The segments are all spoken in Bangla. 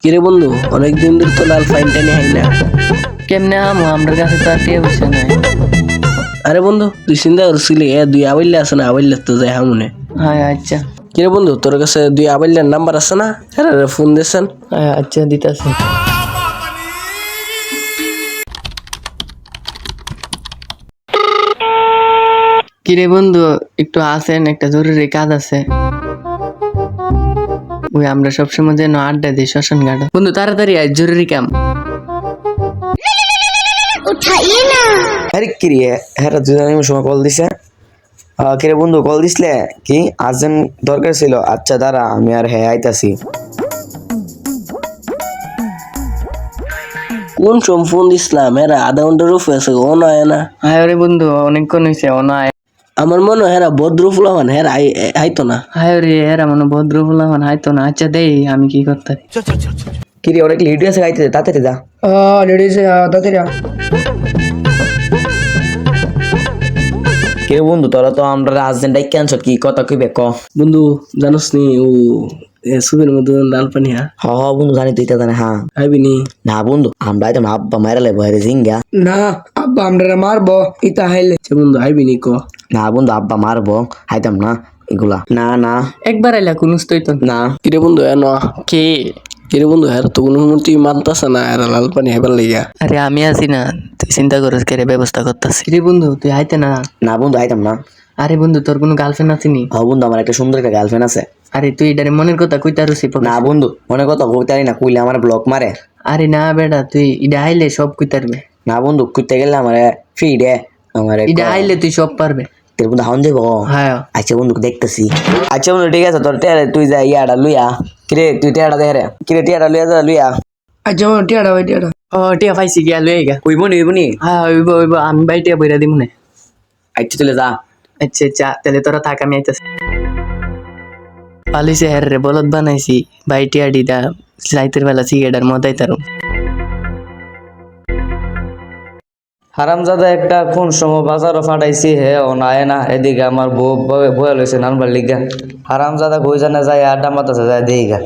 কিরে বন্ধু, অনেকদিন ধরে তো লাল ফাইন টাইনি হাই না। কেমনে আমো আমার কাছে তো আর টিয়া পয়সা নাই। আরে বন্ধু, তুই চিন্তা করছিলি দুই আবাইলে আছে না, আবাইলে তো যাই হামুনে। হ্যাঁ আচ্ছা কিরে বন্ধু, তোর কাছে দুই আবাইলের নাম্বার আছে না? হ্যাঁ ফোন দিয়েছেন। হ্যাঁ আচ্ছা দিতাছি। কিরে বন্ধু একটু আসেন, একটা জরুরি কাজ আছে। ওই আমরা সবসময় যেন আড্ডা দিই শ্মশান ঘাট। বন্ধু তাড়াতাড়ি আয়, জরুরি কাম। আরে কিরে হ্যাঁ দুজনের সময় কল দিছে। কিরে বন্ধু কল দিসলে কি আর্জেন্ট দরকার ছিল? আচ্ছা দাঁড়া আমি আর হ্যাঁ আইতাছি। কোন সময় ফোন দিছিলাম? হ্যাঁ আধা ঘন্টার উপরে আছে, ও নয় না। হ্যাঁ রে বন্ধু অনেকক্ষণ হয়েছে, অনায়। আমার মনে হয় হ্যাঁ ভদ্র ফুলামান হ্যাঁ আইতো না। হায় রে এরা মনে ভদ্র ফুলামান হাইতো না। আচ্ছা দেই আমি কি করতে পারি। কিরে অনেক লেট আছে গাইতে, তাড়াতাড়ি যা। কিরে বন্ধু তোরা তো আমরা আর্জেন্ট ডাইকে আনছ, কি কথা কইবে ক? বন্ধু জানোস নি ও সুবের মধ্যে লাল পানি হ্যাঁ হ হ বন্ধু জানি তুই তা জানে। হ্যাঁ আইবি নি? না বন্ধু আমরা তো আব্বা মারা লেবো হেরে জিঙ্গা। না আব্বা আমরা মারবো ইতা হাইলে। আচ্ছা বন্ধু আইবি নি ক? না বন্ধু আব্বা মারবো, হাইতাম না এগুলা। না না একবার আইলা কোনুস তো না কিরে বন্ধু এ ন কে? কিরে বন্ধু হ্যাঁ তো কোনো তুই মানতাছে না এরা লাল পানি হেবার লাগিয়া। আরে আমি আছি না, তুই চিন্তা করিস কে ব্যবস্থা করতেছি। রে বন্ধু তুই আইতে না। না বন্ধু হাইতাম না। আরে বন্ধু তোর কোনো গার্লফ্রেন্ড আছিনি? হ বন্ধু আমার একটা সুন্দর একটা গার্লফ্রেন্ড আছে। আরে তুই এটারে মনের কথা কইতা রুসি। না বন্ধু মনে কথা কইতারি না, কইলে আমার ব্লক মারে। আরে না বেটা তুই এটা আইলে সব কইতারবে। না বন্ধু কইতে গেলে আমার ফ্রি দে আমার এটা আইলে তুই সব পারবে। তোর বন্ধু হাউন যাবো। হ্যাঁ আচ্ছা বন্ধু দেখতেছি। আচ্ছা বন্ধু ঠিক আছে তোর টেয়ারে তুই যা ইয়াটা লইয়া। কিরে তুই টেয়াটা দে রে, কিরে টেয়াটা লইয়া যা লইয়া। আচ্ছা টিয়াটা ভাই টিয়াটা। ও টিয়া পাইছি গিয়া লই গা। উইবনি হ্যাঁ ওইব আমি বাইটিয়া বইরা দিমু না। আচ্ছা তুলে যা। আচ্ছা আচ্ছা তাহলে তোরা থাক, আমি আইতাছি। পালিছে হ্যাঁ রে বলদ বানাইছি বাইটিয়া ডিদা রাইতের বেলা সিগারেটার মদাই তারু। হারামজাদা একটা কোন সময় বাজারও ফাটাইছি হে ও নাই না, এদিকে আমার বউ বয়া লইছে নানবার লিগা। হারামজাদা কই জানে যায় আড্ডা মাতাছে যায় দেইগা।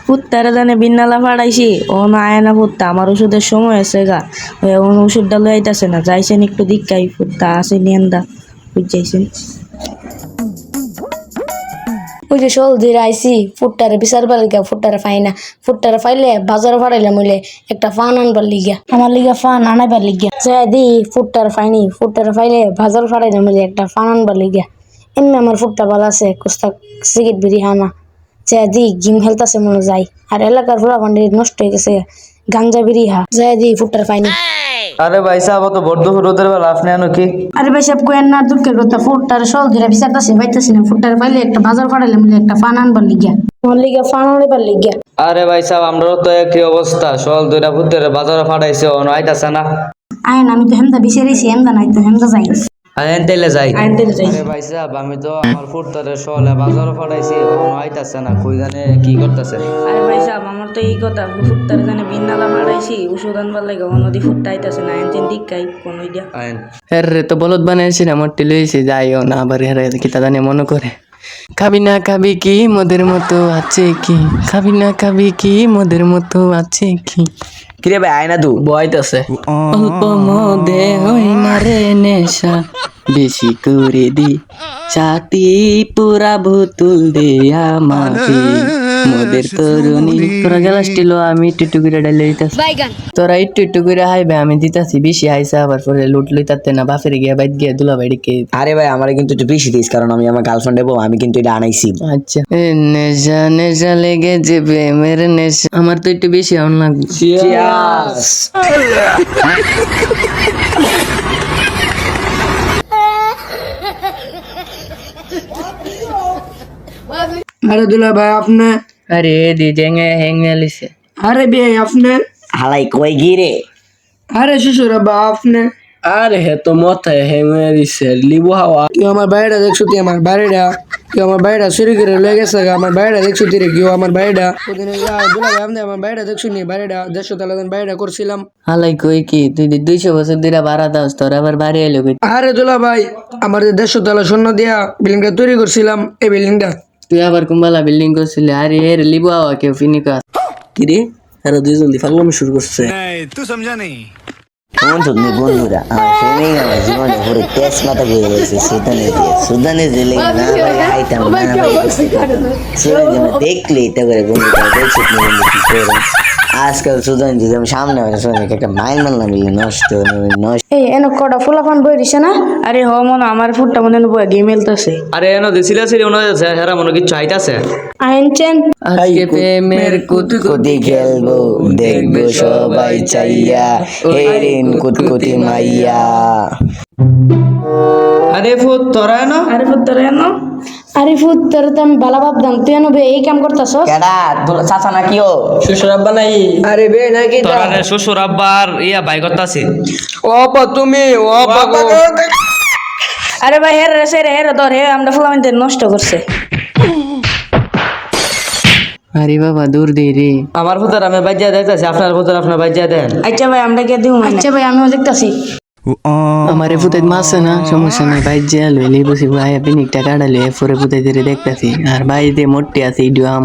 ফুত্তারা জানে বিন্নালা ফাড়াইছি ও না আয় না ফুত্তা, আমার ওষুধের সময় আছে গা। ওষুধটা লই আইতাছে না, যাইছেন একটু দিক্কাই ফুত্তা আছে নিয়েন্দা বুঝাইছেন। ওই যে শোল ধীরে আইসি ফুটটারে বিচার লিগা, ফুটটারে ফাই না, ফুটটারে ফাইলে বাজারে ফাড়াইলাম হইলে একটা ফান আনবার লিগা, আমার লিগা ফান আনাইবার লিগা। যাই দি ফুটটারে ফাইনি, ফুটটারে ফাইলে বাজার ফাড়াইলাম হইলে একটা ফান আনবার লিগা। এমনি আমার ফুটটা ভালো আছে, কুস্তা সিগারেট বিড়ি হানা যাই দি গেম খেলতেছে মনে যাই। আর এলাকার ফুলা ভান্ডি নষ্ট হয়ে গেছে, গাঞ্জা বিড়ি হা যাই দি ফুটটার ফাইনি। আরে ভাই সাহেব তো বড় রোদের বেলা আপনি আনো কি? আরে ভাই সব কোয়েন না দুঃখের কথা, ফুটটার সল ধরে বিচারতাছে পাইতাছি না, ফুটটার পাইলে একটা বাজার ফাড়াইলাম মিলে একটা ফান আনবার লিগা, আমার লিগা ফান আনবার লিগা। আরে ভাই সাহেব আমরাও তো একই অবস্থা, সল দুইটা পুত্রের বাজারে ফাটাইছে ও আইতাছে না। আয়ন আমি তো হেমদা বিচারিছি, হেমদা নাই তো হেমদা যাই আইন তেলে যাই। আয়ন তেলে যাই। আরে ভাই সাহেব আমি তো আমার পুত্রের সলে বাজারে ফাটাইছি ও আইতাছে না, কই জানে কি করতেছে। আরে ভাই সাহেব আমার তো এই কথা, ফুটটার জানে বিন্নালা ফাড়াইছি ওষুধ আনবার লাগে, নদী ফুটটা আইতাছে না, এনতিন দিক্কাই কোন ইডিয়া। আইন হ্যাঁ রে তো বলদ বানাইছি না, মোটে লইছি যাইও না আবার হেরে কি তা জানি মনে করে। খাবি না খাবি কি মদের মতো আছে কি, খাবি না খাবি কি মদের মতো আছে কি। কিরে ভাই আয় না তু বয়তাছে অল্প মদে হই না রে নেশা, বেশি করে দি ছাতি পুরা ভুতুল দে আমাকে মদের তরুণী। তোরা গেলাস টিলো আমি একটু করে ডাইলে দিতাছি, তোরা একটু করে হাইবে আমি দিতাছি। বেশি হাইসা আবার পরে লুট লইতাতে না, বাপের গিয়া বাইত গিয়া দুলা বাইরে। আরে ভাই আমার কিন্তু একটু বেশি দিস, কারণ আমি আমার গার্লফ্রেন্ড দেবো, আমি কিন্তু এটা আনাইছি। আচ্ছা নেশা নেশা লেগে যাবে মেরে নেশা, আমার তো একটু বেশি আউন লাগবে। আরে দুলা ভাই আপনি। আরে দি জেঙ্গে হেঙ্গে লিছে। আরে ভাই আপনি। হালাই কই গিরে। আরে শ্বশুর বা আপনি। আরে হে তো মথায় হেঙে দিছে লিবু হাওয়া। তুই আমার বাইরে দেখছো, তুই আমার বাইরেটা কেউ আমার বাইরা চুরি করে লয়ে গেছে গা, আমার বাইরা দেখছো তীরে কেউ আমার বাইরা ওদিন দুলা ভাই আপনি আমার বাইরা দেখছো নি বাইরা 150 তালা বাইরা করছিলাম। হালাই কই কি তুই 200 বছর ধরে ভাড়া দাস তোর আবার বাড়ি এলো কই? আরে দুলা ভাই আমার যে 150 তালা স্বর্ণ দিয়া বিল্ডিংটা তৈরি করছিলাম, এই বিল্ডিংটা তুই আবার কুম্বালা বিল্ডিং করছিলি? আরে এর লিবো আওয়া কেউ ফিনিকা কিরে এরা দুইজন দি ফাগলামি শুরু করছে। বন্ধুরা আমার ফোনেই আমার জীবনে পুরো তেজ মাথা ঘুরে গেছে সুদানে দিলে না ভাই আইতাম না ভাই দেখলে এটা করে বন্ধুটা দেখছি বন্ধু কি করে আজকাল সুদান যদি আমি সামনে হয় সুদান একটা মাইল মারলাম নষ্ট নষ্ট। এই এনে কটা ফুলাফান বই দিছে না? আরে হ মনে আমার ফুটটা মনে বই গেম খেলতেছে। আরে এনো দিছিলা সিরি ওনা হেরা মনে কিছু আইতাছে। আইনচেন আজকে প্রেমের কুতকুতি খেলবো দেখবো সবাই চাইয়া হেরেন কুতকুতি মাইয়া। আরে ফুট তোরা এনো আরে ফুত্তর এনো আরে ফুত্তর তো আমি বালা ভাবতাম তুই এনো বে এই কাম করতাছস। কেডা তোর চাচা নাকি ও? শ্বশুর আব্বা নাই? আরে বে নাকি তোরা রে শ্বশুর আব্বার ইয়া ভাই করতাছি। ও আপা তুমি ও আপা গো। আরে ভাই হের রে হের ধর হে আমরা ফুলামিন নষ্ট করছে। আরে বাবা দূর দে রে। আমার ফুতার আমি বাজ্যা দেখতাছি, আপনার ফুতার আপনার বাজ্যা দেন। আচ্ছা ভাই আমরা কে দিউ? আচ্ছা ভাই আমিও দেখতাছি। আমারে ফুটাই মাছ না সমস্যা নাই ভাই যে লইলি বসি ভাই পিনিকটা কাটালে পরে ফুটাই ধরে দেখতাছি আর ভাই দিয়ে মোটে আছে ইডিও আম